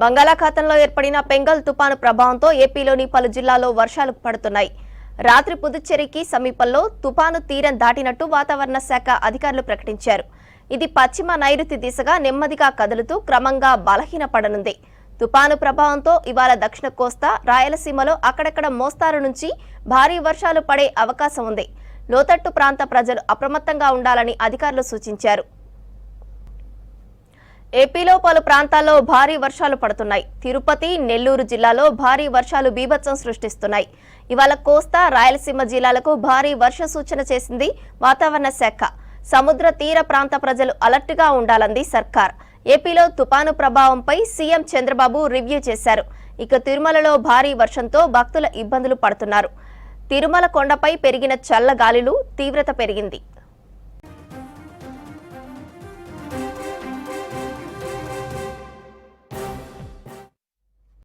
బంగాళాఖాతంలో ఏర్పడిన పెంగల్ తుపాను ప్రభావంతో ఏపీలోని పలు జిల్లాల్లో వర్షాలు పడుతున్నాయి. రాత్రి పుదుచ్చేరికి సమీపంలో తుపాను తీరం దాటినట్టు వాతావరణ శాఖ అధికారులు ప్రకటించారు. ఇది పశ్చిమ నైరుతి దిశగా నెమ్మదిగా కదులుతూ క్రమంగా బలహీనపడనుంది. తుపాను ప్రభావంతో ఇవాళ దక్షిణ కోస్తా, రాయలసీమలో అక్కడక్కడ మోస్తారు నుంచి భారీ వర్షాలు పడే అవకాశం ఉంది. లోతట్టు ప్రాంత ప్రజలు అప్రమత్తంగా ఉండాలని అధికారులు సూచించారు. ఏపీలో పలు ప్రాంతాల్లో భారీ వర్షాలు పడుతున్నాయి. తిరుపతి, నెల్లూరు జిల్లాలో భారీ వర్షాలు బీభత్సం సృష్టిస్తున్నాయి. ఇవాళ కోస్తా, రాయలసీమ జిల్లాలకు భారీ వర్ష సూచన చేసింది వాతావరణ శాఖ. సముద్ర తీర ప్రాంత ప్రజలు అలర్ట్గా ఉండాలంది సర్కార్. ఏపీలో తుపాను ప్రభావంపై సీఎం చంద్రబాబు రివ్యూ చేశారు. ఇక తిరుమలలో భారీ వర్షంతో భక్తుల ఇబ్బందులు పడుతున్నారు. తిరుమల కొండపై పెరిగిన చల్ల గాలులు తీవ్రత పెరిగింది.